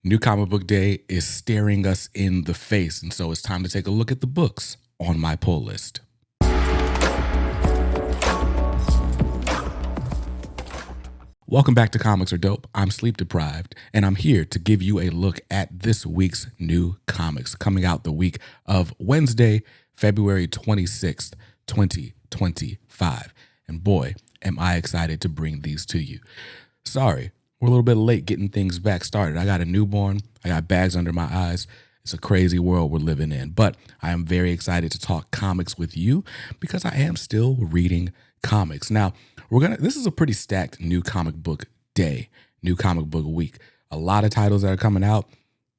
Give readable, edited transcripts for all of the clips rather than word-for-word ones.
New Comic Book Day is staring us in the face, and so it's time to take a look at the books on my pull list. Welcome back to Comics Are Dope. I'm Sleep Deprived, and I'm here to give you a look at this week's new comics coming out the week of Wednesday, February 26th, 2025. And boy, am I excited to bring these to you. Sorry, we're a little bit late getting things back started. I got a newborn. I got bags under my eyes. It's a crazy world we're living in, but I am very excited to talk comics with you because I am still reading comics. Now, this is a pretty stacked new comic book day, new comic book week. A lot of titles that are coming out,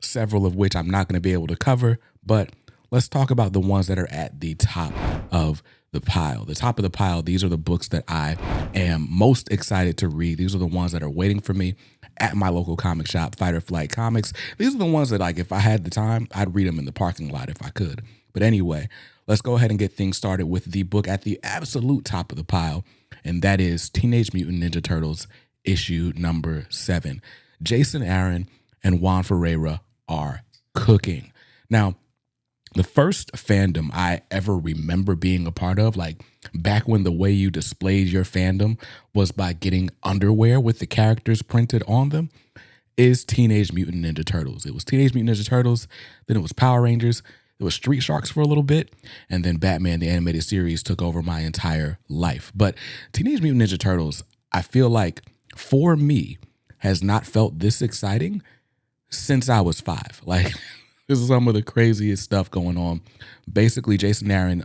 several of which I'm not going to be able to cover, but let's talk about the ones that are at the top of the pile. The top of the pile, these are the books that I am most excited to read. These are the ones that are waiting for me at my local comic shop, Fight or Flight Comics. These are the ones that, like, if I had the time, I'd read them in the parking lot if I could. But anyway, let's go ahead and get things started with the book at the absolute top of the pile, and that is Teenage Mutant Ninja Turtles issue number 7. Jason Aaron and Juan Ferreira are cooking. Now, the first fandom I ever remember being a part of, like back when the way you displayed your fandom was by getting underwear with the characters printed on them, is Teenage Mutant Ninja Turtles. It was Teenage Mutant Ninja Turtles, then it was Power Rangers, it was Street Sharks for a little bit, and then Batman the Animated Series took over my entire life. But Teenage Mutant Ninja Turtles, I feel like, for me, has not felt this exciting since I was 5. Like, this is some of the craziest stuff going on. Basically, Jason Aaron,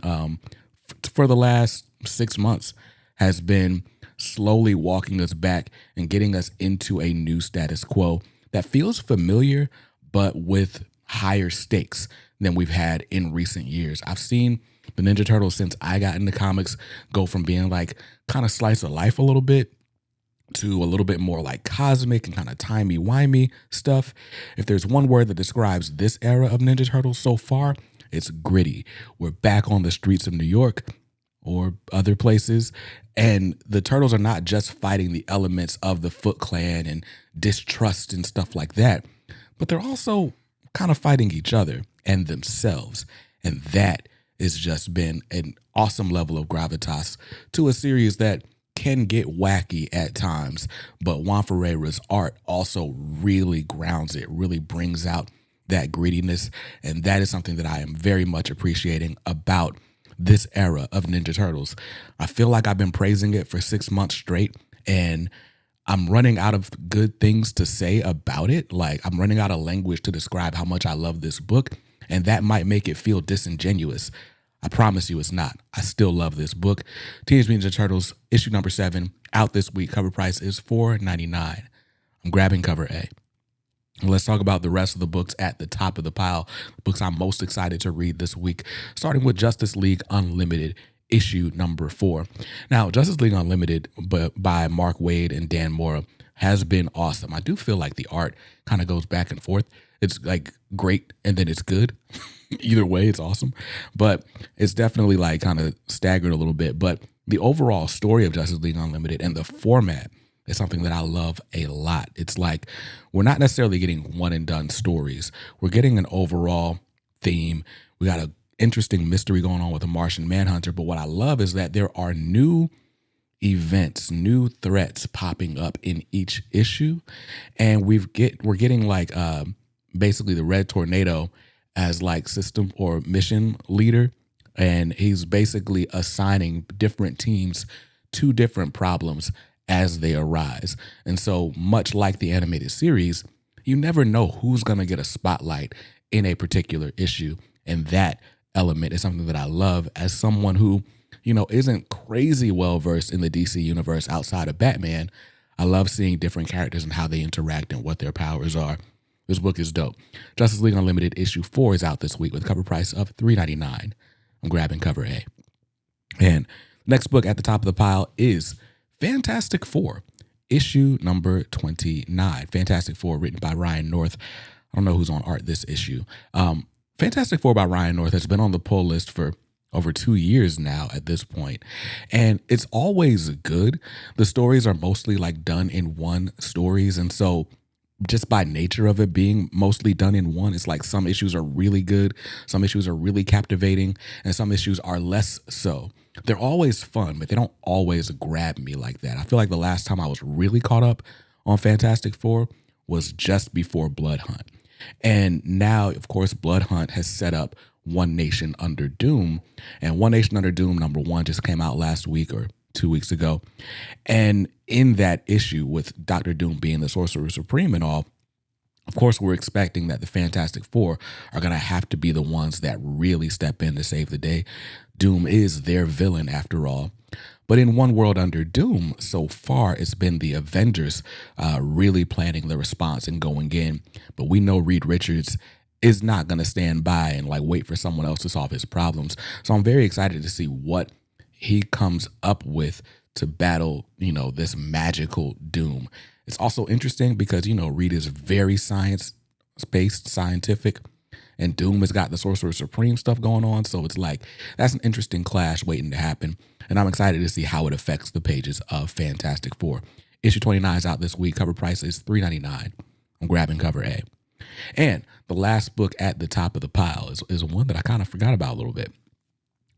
for the last 6 months, has been slowly walking us back and getting us into a new status quo that feels familiar, but with higher stakes than we've had in recent years. I've seen the Ninja Turtles since I got into comics go from being like kind of slice of life a little bit to a little bit more like cosmic and kind of timey-wimey stuff. If there's one word that describes this era of Ninja Turtles so far, it's gritty. We're back on the streets of New York or other places, and the Turtles are not just fighting the elements of the Foot Clan and distrust and stuff like that, but they're also kind of fighting each other and themselves. And that has just been an awesome level of gravitas to a series that can get wacky at times, but Juan Ferreira's art also really grounds it, really brings out that grittiness, and that is something that I am very much appreciating about this era of Ninja Turtles. I feel like I've been praising it for 6 months straight, and I'm running out of good things to say about it. Like, I'm running out of language to describe how much I love this book, and that might make it feel disingenuous. I promise you it's not. I still love this book. Teenage Mutant Ninja Turtles issue number 7 out this week. Cover price is $4.99. I'm grabbing cover A. And let's talk about the rest of the books at the top of the pile, the books I'm most excited to read this week, starting with Justice League Unlimited issue number 4. Now, Justice League Unlimited by Mark Waid and Dan Mora has been awesome. I do feel like the art kind of goes back and forth. It's like great and then it's good. Either way, it's awesome. But it's definitely like kind of staggered a little bit. But the overall story of Justice League Unlimited and the format is something that I love a lot. It's like we're not necessarily getting one and done stories. We're getting an overall theme. We got an interesting mystery going on with the Martian Manhunter. But what I love is that there are new events, new threats popping up in each issue. And we're getting like basically the Red Tornado as like system or mission leader, and he's basically assigning different teams to different problems as they arise. And so much like the animated series, you never know who's going to get a spotlight in a particular issue, and that element is something that I love as someone who, you know, isn't crazy well versed in the DC universe outside of Batman. I love seeing different characters and how they interact and what their powers are. This book is dope. Justice League Unlimited issue 4 is out this week with a cover price of $3.99. I'm grabbing cover A. And next book at the top of the pile is Fantastic Four, issue number 29. Fantastic Four, written by Ryan North. I don't know who's on art this issue. Fantastic Four by Ryan North has been on the pull list for over 2 years now at this point, and it's always good. The stories are mostly like done in one stories, and so just by nature of it being mostly done in one. It's like some issues are really good, some issues are really captivating, and some issues are less so. They're always fun, but they don't always grab me like that. I feel like the last time I was really caught up on Fantastic Four was just before Blood Hunt. And now, of course, Blood Hunt has set up One Nation Under Doom. And One Nation Under Doom #1 just came out last week or 2 weeks ago. And in that issue, with Dr. Doom being the Sorcerer Supreme and all, of course, we're expecting that the Fantastic Four are going to have to be the ones that really step in to save the day. Doom is their villain, after all. But in One World Under Doom, so far, it's been the Avengers really planning the response and going in. But we know Reed Richards is not going to stand by and like wait for someone else to solve his problems. So I'm very excited to see what he comes up with to battle, this magical Doom. It's also interesting because, Reed is very science-based, scientific, and Doom has got the Sorcerer Supreme stuff going on. So it's like, that's an interesting clash waiting to happen. And I'm excited to see how it affects the pages of Fantastic Four. Issue 29 is out this week. Cover price is $3.99. I'm grabbing cover A. And the last book at the top of the pile is one that I kind of forgot about a little bit.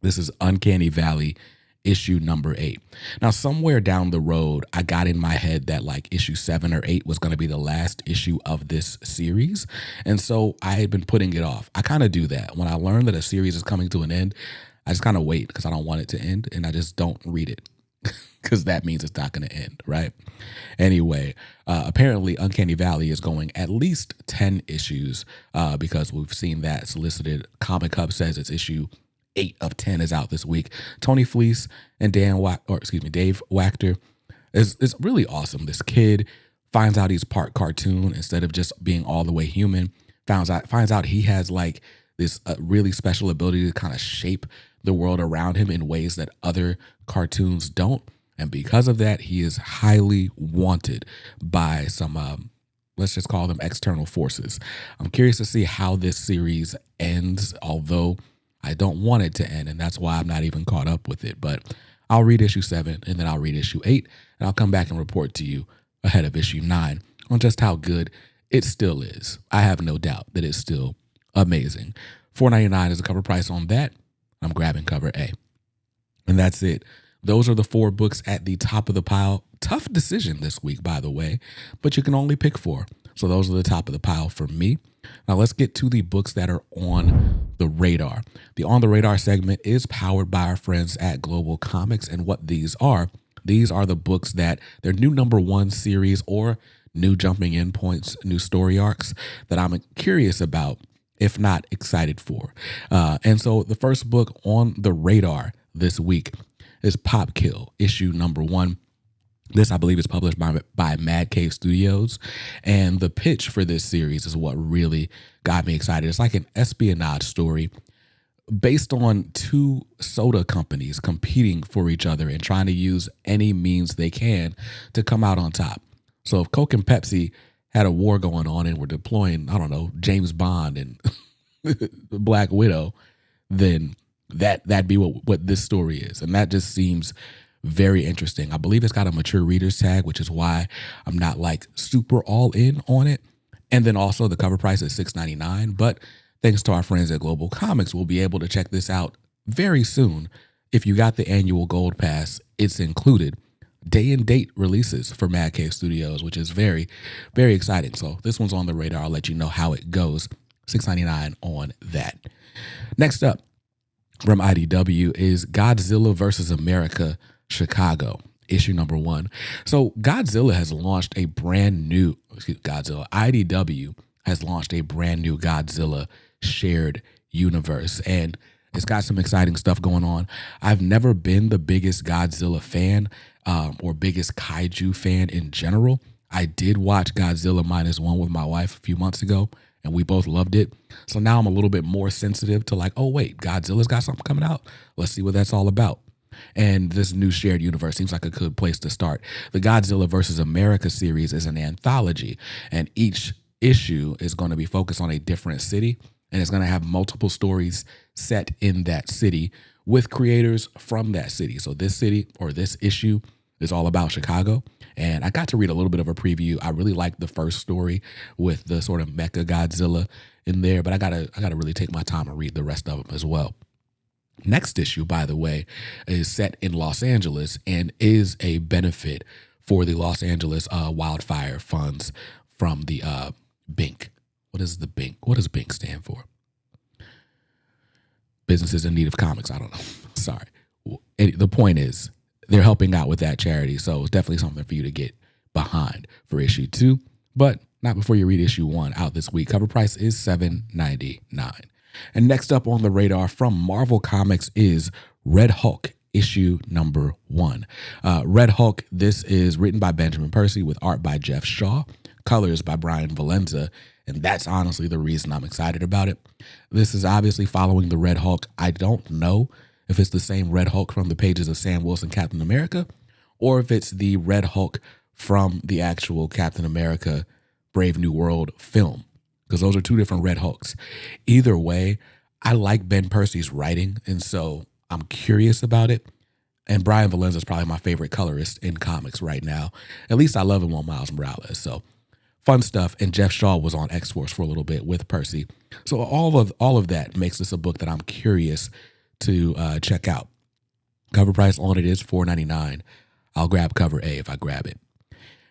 This is Uncanny Valley, issue #8. Now, somewhere down the road, I got in my head that like issue 7 or 8 was going to be the last issue of this series. And so I had been putting it off. I kind of do that. When I learn that a series is coming to an end, I just kind of wait because I don't want it to end, and I just don't read it because that means it's not going to end, right? Anyway, apparently Uncanny Valley is going at least 10 issues because we've seen that solicited. Comic Hub says it's issue 8 of 10 is out this week. Tony Fleece and Dave Wachter is really awesome. This kid finds out he's part cartoon instead of just being all the way human. Finds out he has like this really special ability to kind of shape the world around him in ways that other cartoons don't. And because of that, he is highly wanted by some, let's just call them external forces. I'm curious to see how this series ends, although I don't want it to end, and that's why I'm not even caught up with it. But I'll read issue 7, and then I'll read issue 8, and I'll come back and report to you ahead of issue 9 on just how good it still is. I have no doubt that it's still amazing. $4.99 is the cover price on that. I'm grabbing cover A. And that's it. Those are the 4 books at the top of the pile. Tough decision this week, by the way, but you can only pick 4. So those are the top of the pile for me. Now let's get to the books that are on the radar. The On the Radar segment is powered by our friends at Global Comics. And what these are the books that their new #1 series or new jumping in points, new story arcs that I'm curious about, if not excited for. And so the first book on the radar this week is Pop Kill, issue #1. This, I believe, is published by Mad Cave Studios. And the pitch for this series is what really got me excited. It's like an espionage story based on 2 soda companies competing for each other and trying to use any means they can to come out on top. So if Coke and Pepsi had a war going on and were deploying, I don't know, James Bond and Black Widow, then that'd be what this story is. And that just seems very interesting. I believe it's got a mature reader's tag, which is why I'm not like super all in on it. And then also the cover price is $6.99. But thanks to our friends at Global Comics, we'll be able to check this out very soon. If you got the annual Gold Pass, it's included. Day and date releases for Mad Cave Studios, which is very, very exciting. So this one's on the radar. I'll let you know how it goes. $6.99 on that. Next up from IDW is Godzilla vs. America Chicago, issue #1. So IDW has launched a brand new Godzilla shared universe, and it's got some exciting stuff going on. I've never been the biggest Godzilla fan or biggest kaiju fan in general. I did watch Godzilla -1 with my wife a few months ago, and we both loved it. So now I'm a little bit more sensitive to like, oh wait, Godzilla's got something coming out. Let's see what that's all about. And this new shared universe seems like a good place to start. The Godzilla vs. America series is an anthology, and each issue is going to be focused on a different city, and it's going to have multiple stories set in that city with creators from that city. So this city or this issue is all about Chicago. And I got to read a little bit of a preview. I really liked the first story with the sort of Mecha Godzilla in there, but I gotta really take my time and read the rest of them as well. Next issue, by the way, is set in Los Angeles and is a benefit for the Los Angeles wildfire funds from the BINC. What is the BINC? What does BINC stand for? Businesses in Need of Comics. I don't know. Sorry. The point is they're helping out with that charity, so it's definitely something for you to get behind for issue 2, but not before you read issue 1 out this week. Cover price is $7.99. And next up on the radar from Marvel Comics is Red Hulk, issue number 1. Red Hulk, this is written by Benjamin Percy with art by Jeff Shaw, colors by Brian Valenza, and that's honestly the reason I'm excited about it. This is obviously following the Red Hulk. I don't know if it's the same Red Hulk from the pages of Sam Wilson Captain America, or if it's the Red Hulk from the actual Captain America Brave New World film, because those are two different Red Hulks. Either way, I like Ben Percy's writing, and so I'm curious about it. And Brian Valenza is probably my favorite colorist in comics right now. At least I love him on Miles Morales. So fun stuff. And Jeff Shaw was on X-Force for a little bit with Percy. So all of that makes this a book that I'm curious to check out. Cover price on it is $4.99. I'll grab cover A if I grab it.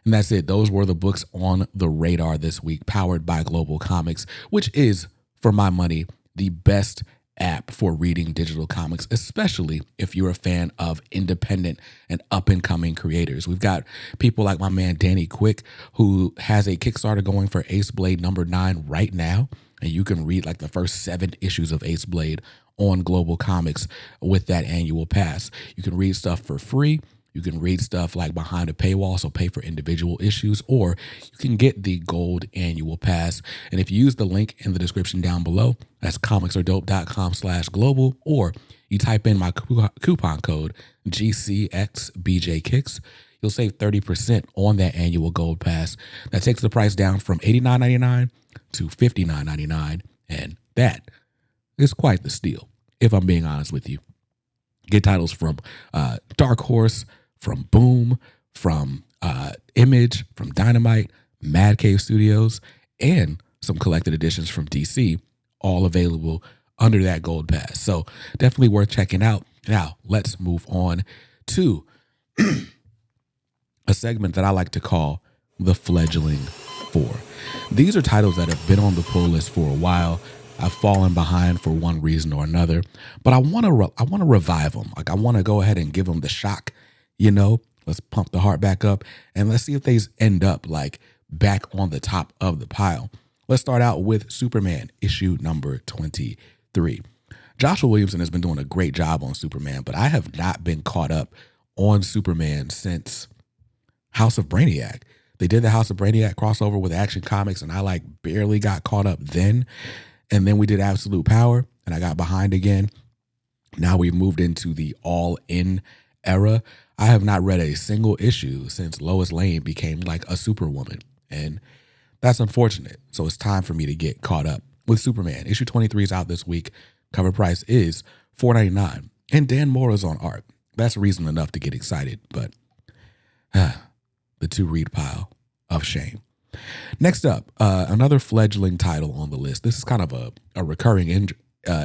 And that's it. Those were the books on the radar this week, powered by Global Comics, which is, for my money, the best app for reading digital comics, especially if you're a fan of independent and up-and-coming creators. We've got people like my man Danny Quick, who has a Kickstarter going for Ace Blade number 9 right now, and you can read like the first 7 issues of Ace Blade on Global Comics with that annual pass. You can read stuff for free. You can read stuff like behind a paywall, so pay for individual issues, or you can get the gold annual pass. And if you use the link in the description down below, that's comicsaredope.com/global, or you type in my coupon code GCXBJKicks, you'll save 30% on that annual gold pass. That takes the price down from $89.99 to $59.99, and that is quite the steal, if I'm being honest with you. Get titles from Dark Horse, from Boom, from Image, from Dynamite, Mad Cave Studios, and some collected editions from DC, all available under that gold pass. So definitely worth checking out. Now, let's move on to a segment that I like to call the Fledgling 4. These are titles that have been on the pull list for a while. I've fallen behind for one reason or another, but I want to revive them. Like, I want to go ahead and give them the shock, let's pump the heart back up, and let's see if they end up like back on the top of the pile. Let's start out with Superman, issue number 23. Joshua Williamson has been doing a great job on Superman, but I have not been caught up on Superman since House of Brainiac. They did the House of Brainiac crossover with Action Comics, and I like barely got caught up then. And then we did Absolute Power, and I got behind again. Now we've moved into the all-in era. I have not read a single issue since Lois Lane became like a superwoman, and that's unfortunate. So it's time for me to get caught up with Superman. Issue 23 is out this week. Cover price is $4.99, and Dan Mora's on art. That's reason enough to get excited, but the to-read pile of shame. Next up, another fledgling title on the list. This is kind of a recurring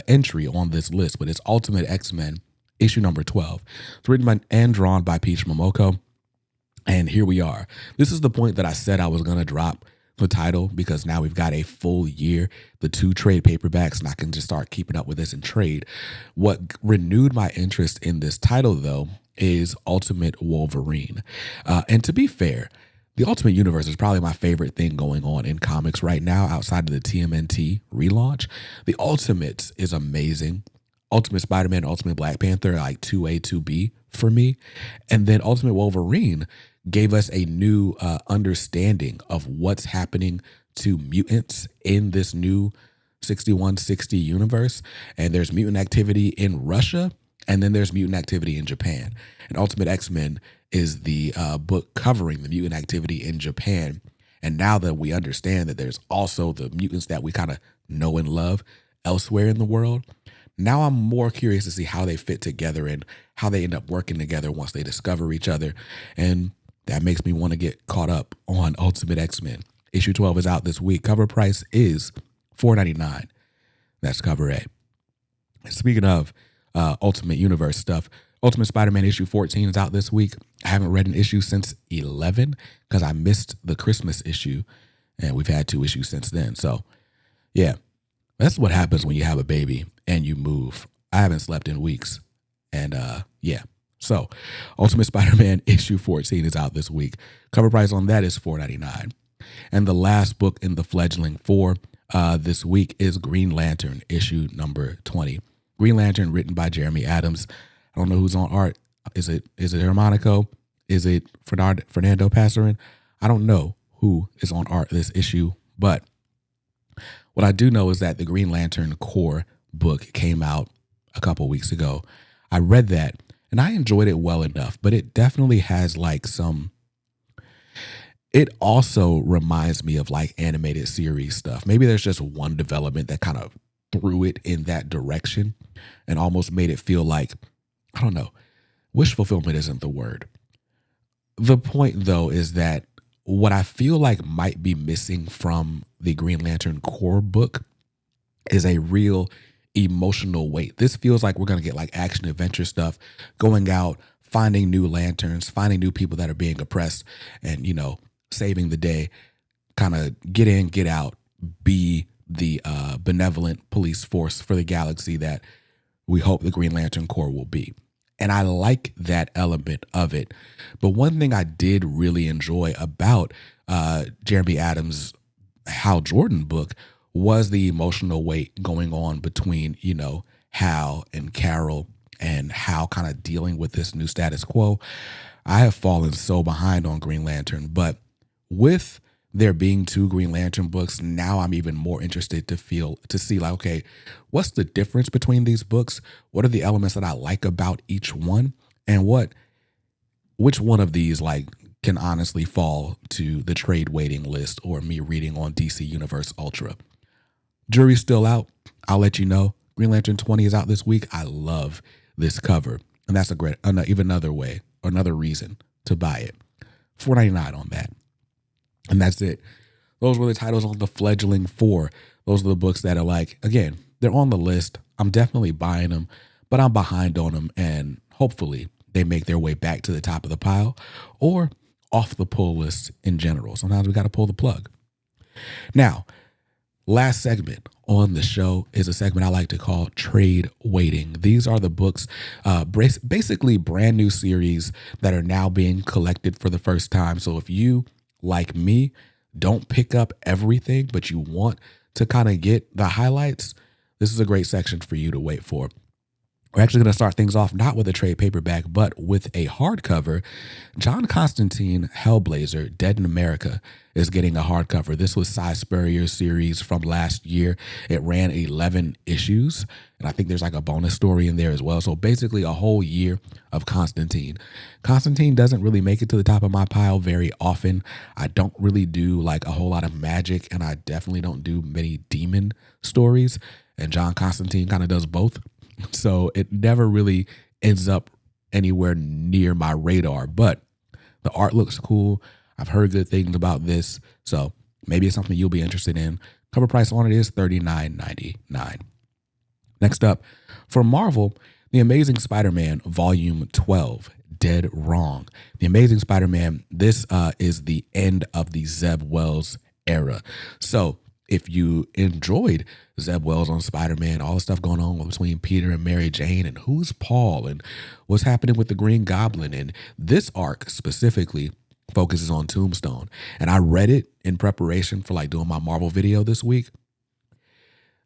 entry on this list, but it's Ultimate X-Men, issue number 12. It's written by and drawn by Peach Momoko, and here we are. This is the point that I said I was going to drop the title, because now we've got a full year, the 2 trade paperbacks, and I can just start keeping up with this and trade. What renewed my interest in this title, though, is Ultimate Wolverine. And to be fair, the Ultimate Universe is probably my favorite thing going on in comics right now outside of the TMNT relaunch. The Ultimates is amazing. Ultimate Spider-Man, Ultimate Black Panther, like 2A, 2B for me. And then Ultimate Wolverine gave us a new understanding of what's happening to mutants in this new 6160 universe. And there's mutant activity in Russia, and then there's mutant activity in Japan. And Ultimate X-Men is the book covering the mutant activity in Japan. And now that we understand that there's also the mutants that we kind of know and love elsewhere in the world, now I'm more curious to see how they fit together and how they end up working together once they discover each other. And that makes me want to get caught up on Ultimate X-Men. Issue 12 is out this week. Cover price is $4.99. That's cover A. Speaking of Ultimate Universe stuff, Ultimate Spider-Man issue 14 is out this week. I haven't read an issue since 11 because I missed the Christmas issue, and we've had 2 issues since then. So, yeah, that's what happens when you have a baby and you move. I haven't slept in weeks, and yeah. So, Ultimate Spider-Man issue 14 is out this week. Cover price on that is $4.99. And the last book in the fledgling 4 this week is Green Lantern issue number 20. Green Lantern, written by Jeremy Adams. I don't know who's on art. Is it Hermanico? Is it Fernando Passarin? I don't know who is on art this issue, but what I do know is that the Green Lantern core book came out a couple weeks ago. I read that and I enjoyed it well enough, but it definitely has like some, it also reminds me of like animated series stuff. Maybe there's just one development that kind of threw it in that direction and almost made it feel like, I don't know, wish fulfillment isn't the word. The point though is that what I feel like might be missing from the Green Lantern core book is a real emotional weight. This feels like we're going to get like action adventure stuff, going out, finding new lanterns, finding new people that are being oppressed and, you know, saving the day, kind of get in, get out, be the benevolent police force for the galaxy that we hope the Green Lantern Corps will be. And I like that element of it. But one thing I did really enjoy about Jeremy Adams' Hal Jordan book was the emotional weight going on between, you know, Hal and Carol and Hal kind of dealing with this new status quo. I have fallen so behind on Green Lantern, but with there being 2 Green Lantern books, now I'm even more interested to see like, okay, what's the difference between these books? What are the elements that I like about each one? And which one of these like can honestly fall to the trade waiting list or me reading on DC Universe Ultra? Jury's still out. I'll let you know. Green Lantern 20 is out this week. I love this cover. And that's even another reason to buy it. $4.99 on that. And that's it. Those were the titles on the fledgling 4. Those are the books that are like, again, they're on the list. I'm definitely buying them, but I'm behind on them. And hopefully they make their way back to the top of the pile or off the pull list in general. Sometimes we got to pull the plug. Now, last segment on the show is a segment I like to call Trade Waiting. These are the books, basically brand new series that are now being collected for the first time. So if you, like me, don't pick up everything, but you want to kind of get the highlights, this is a great section for you to wait for. We're actually going to start things off not with a trade paperback, but with a hardcover. John Constantine Hellblazer, Dead in America, is getting a hardcover. This was Cy Spurrier's series from last year. It ran 11 issues, and I think there's like a bonus story in there as well. So basically a whole year of Constantine. Constantine doesn't really make it to the top of my pile very often. I don't really do like a whole lot of magic, and I definitely don't do many demon stories. And John Constantine kind of does both. So it never really ends up anywhere near my radar, but the art looks cool. I've heard good things about this, so maybe it's something you'll be interested in. Cover price on it is $39.99. Next up, for Marvel, The Amazing Spider-Man Volume 12, Dead Wrong. The Amazing Spider-Man, this is the end of the Zeb Wells era. So if you enjoyed Zeb Wells on Spider-Man, all the stuff going on between Peter and Mary Jane and who's Paul and what's happening with the Green Goblin, and this arc specifically focuses on Tombstone. And I read it in preparation for like doing my Marvel video this week.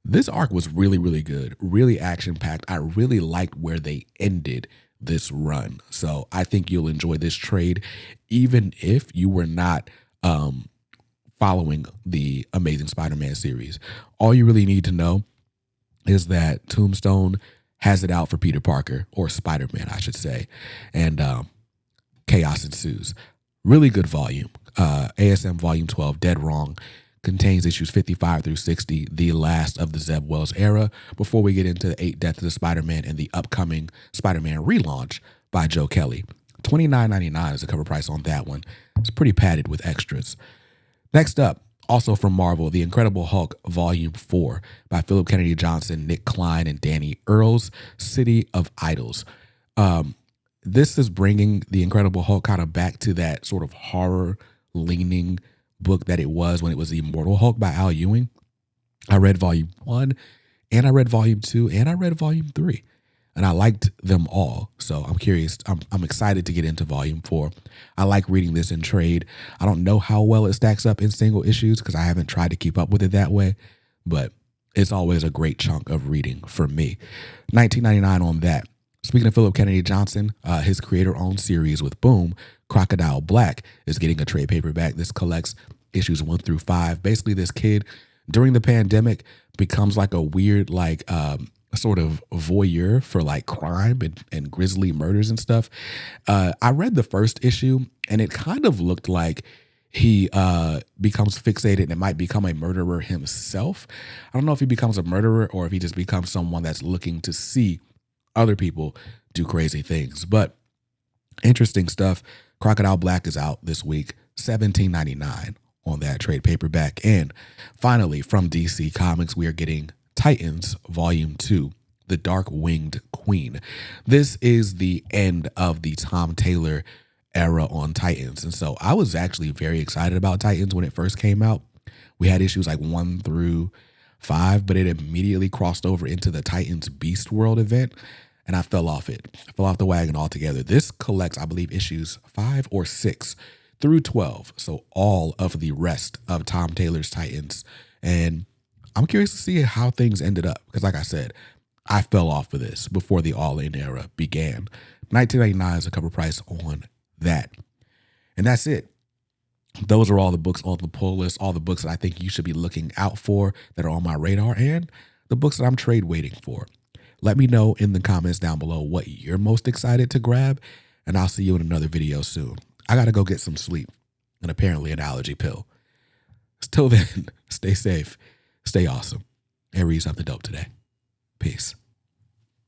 This arc was really, really good, really action-packed. I really liked where they ended this run. So I think you'll enjoy this trade, even if you were not following the Amazing Spider-Man series. All you really need to know is that Tombstone has it out for Peter Parker, or Spider-Man, I should say, and chaos ensues. Really good volume. ASM Volume 12, Dead Wrong. contains issues 55 through 60, the last of the Zeb Wells era, before we get into the 8 Deaths of Spider-Man and the upcoming Spider-Man relaunch by Joe Kelly. $29.99 is the cover price on that one. It's pretty padded with extras. Next up, also from Marvel, The Incredible Hulk Volume 4 by Philip Kennedy Johnson, Nick Klein, and Danny Earls, City of Idols. This is bringing The Incredible Hulk kind of back to that sort of horror-leaning book that it was when it was The Immortal Hulk by Al Ewing. I read Volume 1, and I read Volume 2, and I read Volume 3. And I liked them all. So I'm curious. I'm excited to get into Volume 4. I like reading this in trade. I don't know how well it stacks up in single issues because I haven't tried to keep up with it that way. But it's always a great chunk of reading for me. $19.99 on that. Speaking of Philip Kennedy Johnson, his creator-owned series with Boom, Crocodile Black, is getting a trade paperback. This collects issues 1 through 5. Basically, this kid, during the pandemic, becomes like a weird, sort of voyeur for like crime and grisly murders and stuff. I read the first issue and it kind of looked like he becomes fixated and might become a murderer himself. I don't know if he becomes a murderer or if he just becomes someone that's looking to see other people do crazy things. But interesting stuff. Crocodile Black is out this week, $17.99 on that trade paperback. And finally, from DC Comics, we are getting Titans Volume 2, The Dark Winged Queen. This is the end of the Tom Taylor era on Titans. And so I was actually very excited about Titans when it first came out. We had issues like 1 through 5, but it immediately crossed over into the Titans Beast World event. And I fell off it. I fell off the wagon altogether. This collects, I believe, issues 5 or 6 through 12. So all of the rest of Tom Taylor's Titans. And I'm curious to see how things ended up. Because like I said, I fell off of this before the All-In era began. $19.99 is the cover price on that. And that's it. Those are all the books on the pull list, all the books that I think you should be looking out for that are on my radar, and the books that I'm trade waiting for. Let me know in the comments down below what you're most excited to grab, and I'll see you in another video soon. I got to go get some sleep and apparently an allergy pill. Till then, stay safe, stay awesome, and read something dope today. Peace.